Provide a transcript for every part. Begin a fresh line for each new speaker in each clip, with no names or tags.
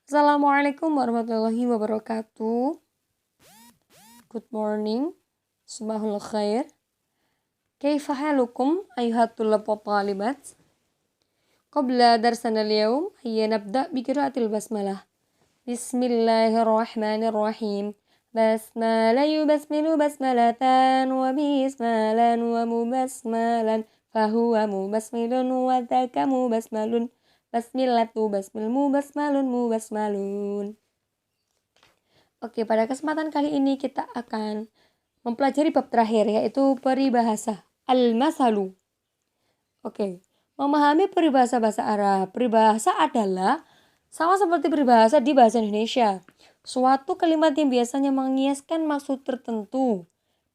Assalamualaikum warahmatullahi wabarakatuh. Good morning. Subahul khair. Kaifa halukum ayuhat tullab wa talibat? Qabla darsana al-yawm hayya nabda bi qiraatil basmalah. Bismillahirrahmanirrahim. Basmalah basmilu basmalatan wa bismalan wa mubasmalan fahuwa mubasmilun wa dzaka mubasmalun. Basmillatu basmilmu basmalun mubasmalun. Oke, pada kesempatan kali ini kita akan mempelajari bab terakhir, yaitu peribahasa al-masalu. Oke, memahami peribahasa bahasa Arab. Peribahasa adalah sama seperti peribahasa di bahasa Indonesia, suatu kalimat yang biasanya mengiaskan maksud tertentu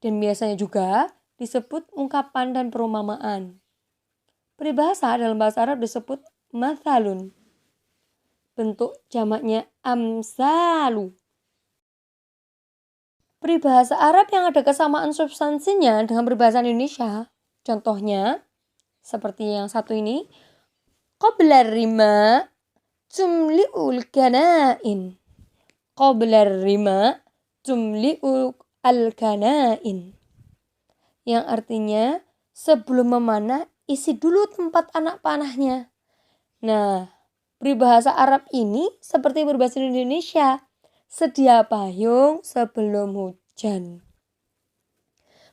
dan biasanya juga disebut ungkapan dan perumpamaan. Peribahasa dalam bahasa Arab disebut mathalun. Bentuk jamaknya amsalu. Peribahasa Arab yang ada kesamaan substansinya dengan peribahasa Indonesia, contohnya seperti yang satu ini, qabla rima tumli'ul kanain. Qabla rima tumli'ul al-kanain. Yang artinya sebelum memanah isi dulu tempat anak panahnya. Nah, peribahasa Arab ini seperti peribahasa Indonesia. Sedia payung sebelum hujan.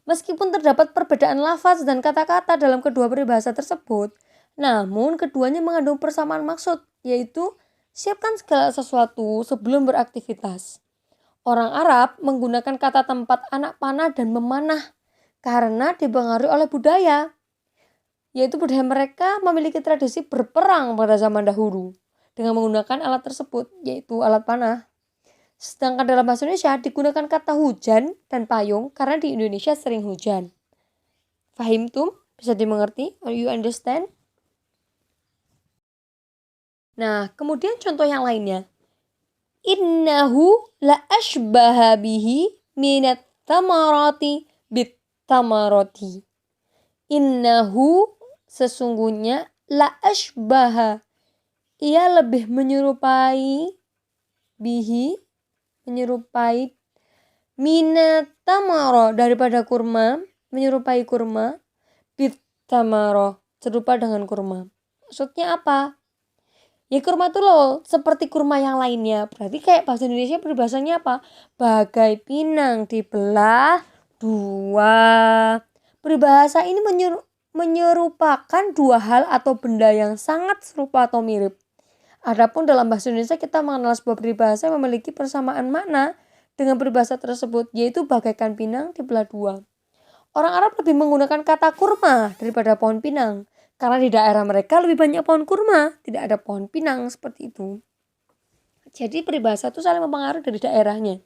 Meskipun terdapat perbedaan lafaz dan kata-kata dalam kedua peribahasa tersebut, namun keduanya mengandung persamaan maksud, yaitu siapkan segala sesuatu sebelum beraktivitas. Orang Arab menggunakan kata tempat anak panah dan memanah karena dipengaruhi oleh budaya, yaitu budaya mereka memiliki tradisi berperang pada zaman dahulu dengan menggunakan alat tersebut, yaitu alat panah. Sedangkan dalam bahasa Indonesia digunakan kata hujan dan payung karena di Indonesia sering hujan. Fahimtum? Bisa dimengerti? Or you understand? Nah, kemudian contoh yang lainnya. Innahu la ashbaha bihi minat tamarati bit tamarati. Innahu sesungguhnya la ashbaha. Ia lebih menyerupai bihi, menyerupai minatamaro daripada kurma, menyerupai kurma, bitamaro serupa dengan kurma. Maksudnya apa? Ya kurma itu loh seperti kurma yang lainnya. Berarti kayak bahasa Indonesia peribahasanya apa? Bagai pinang dibelah dua. Peribahasa ini menyerupakan dua hal atau benda yang sangat serupa atau mirip. Adapun dalam bahasa Indonesia kita mengenal sebuah peribahasa yang memiliki persamaan makna dengan peribahasa tersebut, yaitu bagaikan pinang dibelah dua. Orang Arab lebih menggunakan kata kurma daripada pohon pinang, karena di daerah mereka lebih banyak pohon kurma, tidak ada pohon pinang seperti itu. Jadi peribahasa itu saling mempengaruhi dari daerahnya.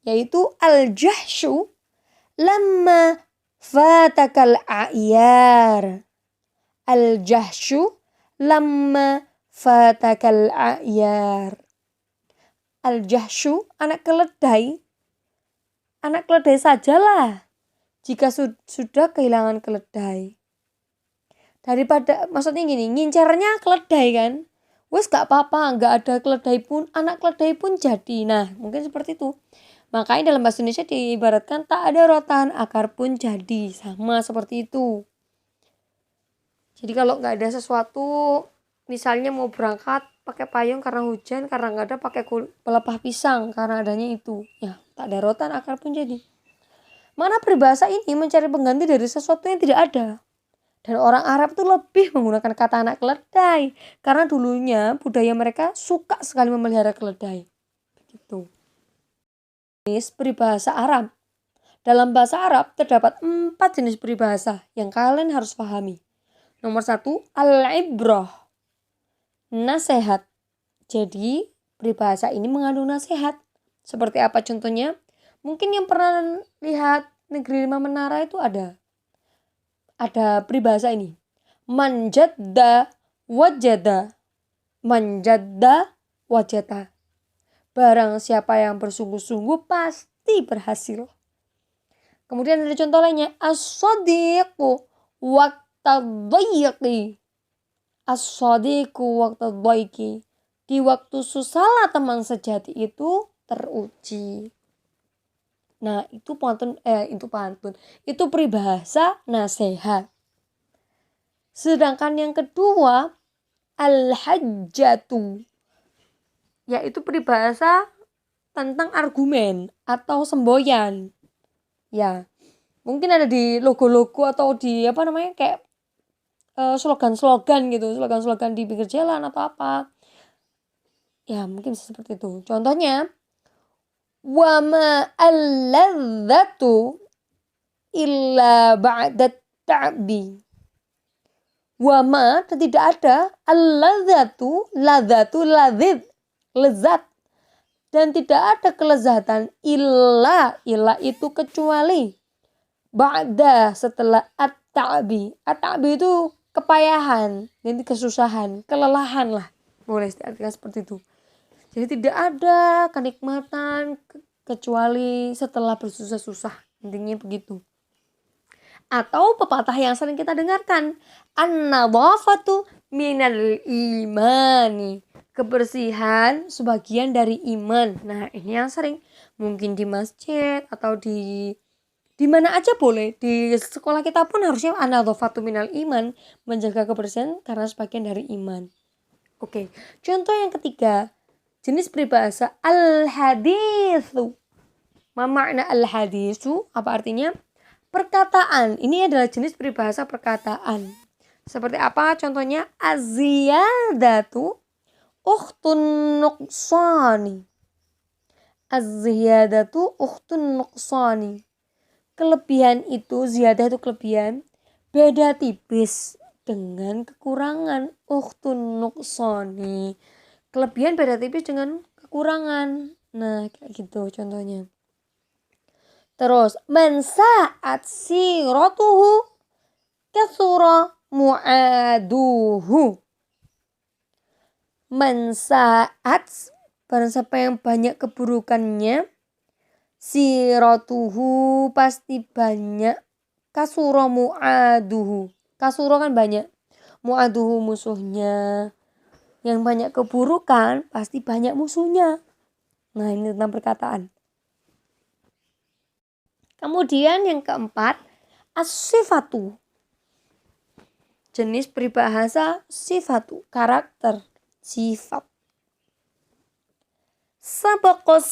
Yaitu al-jahsyu lamma fatakal a'yar. Al-jahsyu lamma fatakal a'yar. Al-jahsyu, anak keledai sajalah jika sudah kehilangan keledai. Daripada, maksudnya gini, ngincernya keledai kan, wes gak apa-apa, gak ada keledai pun, anak keledai pun jadi. Nah, mungkin seperti itu. Makanya dalam bahasa Indonesia diibaratkan tak ada rotan, akar pun jadi. Sama seperti itu. Jadi kalau gak ada sesuatu, misalnya mau berangkat pakai payung karena hujan, karena nggak ada pakai pelepah pisang karena adanya itu. Ya, tak ada rotan akar pun jadi. Mana peribahasa ini mencari pengganti dari sesuatu yang tidak ada. Dan orang Arab itu lebih menggunakan kata anak keledai karena dulunya budaya mereka suka sekali memelihara keledai. Begitu. Jenis peribahasa Arab. Dalam bahasa Arab terdapat 4 jenis peribahasa yang kalian harus pahami. Nomor 1, al-ibrah. Nasihat. Jadi peribahasa ini mengandung nasihat. Seperti apa contohnya? Mungkin yang pernah lihat Negeri Lima Menara itu ada peribahasa ini. Manjadda wajada. Manjadda wajada. Barang siapa yang bersungguh-sungguh pasti berhasil. Kemudian ada contoh lainnya. As-sadiqu waqta dhayyqi. As-sadiqu waqta dhayyqi. Di waktu susahlah teman sejati itu teruji. Nah, itu pantun. Itu peribahasa nasihat. Sedangkan yang kedua, al-hajjatu, yaitu peribahasa tentang argumen atau semboyan. Ya, mungkin ada di logo-logo atau di kayak slogan-slogan gitu, slogan-slogan di pinggir jalan atau apa. Ya, mungkin bisa seperti itu. Contohnya, wa ma al-ladzatu illa ba'da ta'bi. Wa ma, dan tidak ada al-ladzatu, ladzid, lezat. Dan tidak ada kelezatan illa itu kecuali ba'da, setelah at-ta'bi. At-ta'bi itu kepayahan, ini kesusahan, kelelahan lah. Boleh diartikan seperti itu. Jadi tidak ada kenikmatan kecuali setelah bersusah-susah. Intinya begitu. Atau pepatah yang sering kita dengarkan, an-nadhafatu minal imani. Kebersihan sebagian dari iman. Nah, ini yang sering mungkin di masjid atau di mana aja boleh. Di sekolah kita pun harusnya an-nadhafatu minal iman, menjaga kebersihan karena sebagian dari iman. Oke. Contoh yang ketiga, jenis peribahasa al-haditsu. Ma makna al-haditsu? Apa artinya? Perkataan. Ini adalah jenis peribahasa perkataan. Seperti apa? Contohnya, az-ziyadatu ukhtun nuqsani. Az-ziyadatu ukhtun nuqsani. Kelebihan itu, ziyadah itu kelebihan, beda tipis dengan kekurangan. Ukhtun nuqsani. Kelebihan beda tipis dengan kekurangan. Nah, kayak gitu contohnya. Terus, man sa'at siratuhu katsura mu'aduhu. Man sa'at, barang siapa yang banyak keburukannya, siratuhu pasti banyak, kasura mu'aduhu. Kasura kan banyak, mu'aduhu musuhnya. Yang banyak keburukan pasti banyak musuhnya. Nah, ini tentang perkataan. Kemudian yang keempat, as-sifatu. Jenis peribahasa sifatu, karakter, sifat. Sabaqos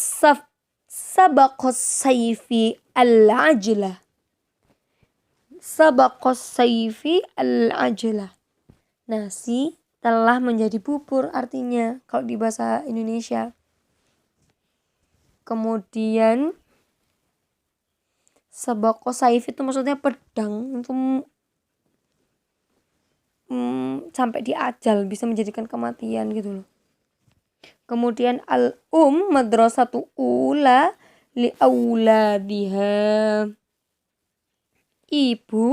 sayfi al-ajlah. Sabaqos sayfi al-ajlah. Nasi telah menjadi bubur artinya kalau di bahasa Indonesia. Kemudian sabaqos sayfi itu maksudnya pedang untuk sampai di ajal, bisa menjadikan kematian gitu loh. Kemudian madrasatu ula li auladiha. Ibu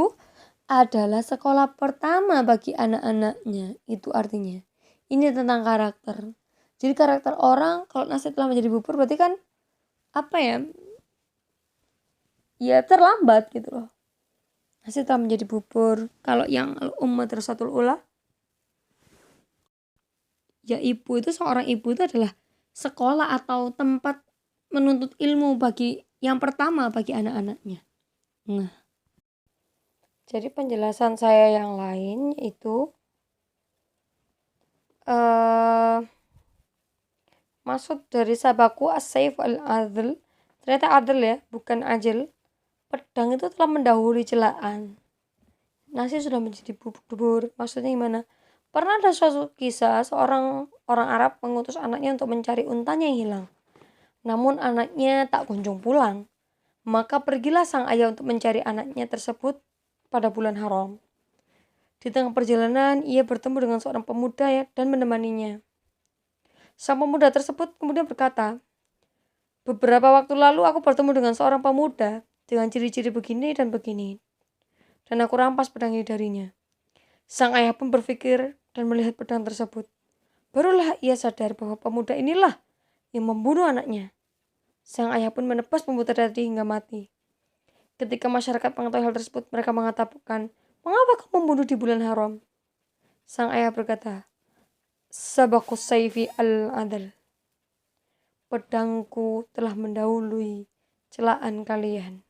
adalah sekolah pertama bagi anak-anaknya. Itu artinya. Ini tentang karakter. Jadi karakter orang kalau nasi telah menjadi bubur berarti kan ya terlambat gitu loh. Nasi telah menjadi bubur. Kalau yang madrasatul ula, ya ibu itu, seorang ibu itu adalah sekolah atau tempat menuntut ilmu bagi yang pertama bagi anak-anaknya. Nah, jadi penjelasan saya yang lain yaitu maksud dari sabaku as-sayf al-adl, ternyata adl ya, bukan ajil. Pedang itu telah mendahului celaan. Nasi sudah menjadi bubur. Maksudnya gimana? Pernah ada suatu kisah seorang orang Arab mengutus anaknya untuk mencari untanya yang hilang. Namun anaknya tak kunjung pulang. Maka pergilah sang ayah untuk mencari anaknya tersebut pada bulan haram. Di tengah perjalanan ia bertemu dengan seorang pemuda dan menemaninya. Sang pemuda tersebut kemudian berkata, beberapa waktu lalu aku bertemu dengan seorang pemuda dengan ciri-ciri begini dan begini, dan aku rampas pedang ini darinya. Sang ayah pun berpikir dan melihat pedang tersebut. Barulah ia sadar bahwa pemuda inilah yang membunuh anaknya. Sang ayah pun menebas pemuda tadi hingga mati. Ketika masyarakat mengetahui hal tersebut, mereka mengatakan, mengapa kau membunuh di bulan haram? Sang ayah berkata, sabaqus sayfi al-adl. Pedangku telah mendahului celaan kalian.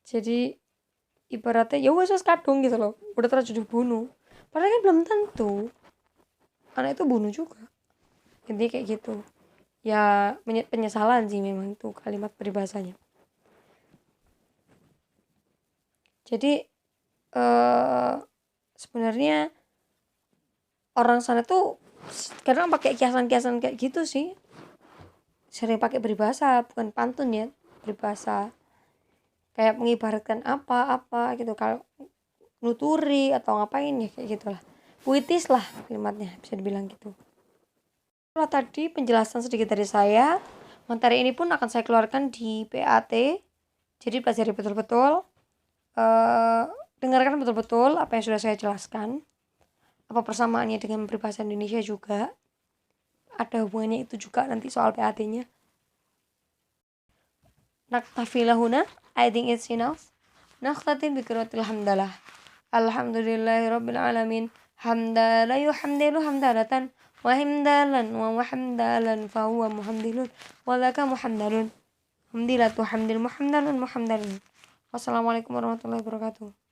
Jadi ibaratnya ya wes kadung gitu loh, udah terlanjur dibunuh. Padahal kan belum tentu anak itu bunuh juga. Intinya kayak gitu. Ya penyesalan sih memang itu kalimat peribahasanya. Jadi sebenarnya orang sana tuh kadang pakai kiasan-kiasan kayak gitu sih. Sering pakai peribahasa, bukan pantun ya, peribahasa. Kayak mengibaratkan apa gitu, kalau nuturi atau ngapain ya kayak gitulah. Puitis lah kalimatnya, bisa dibilang gitu. Itulah tadi penjelasan sedikit dari saya. Materi ini pun akan saya keluarkan di PAT. Jadi pelajari betul-betul. Dengarkan betul-betul apa yang sudah saya jelaskan. Apa persamaannya dengan peribahasa Indonesia juga. Ada hubungannya itu juga nanti soal PAT-nya. Naktafi lahuna, I think it's enough. Nakhtatim biqiraatil hamdalah. Alhamdulillahirabbil alamin. Hamdala yuhamdilu hamdalatan wa hamdalan wa hamdalan fa huwa muhamdilun wa laka muhamdalun. Hamdilatu hamdil muhamdalun muhamdalun. Wassalamualaikum warahmatullahi wabarakatuh.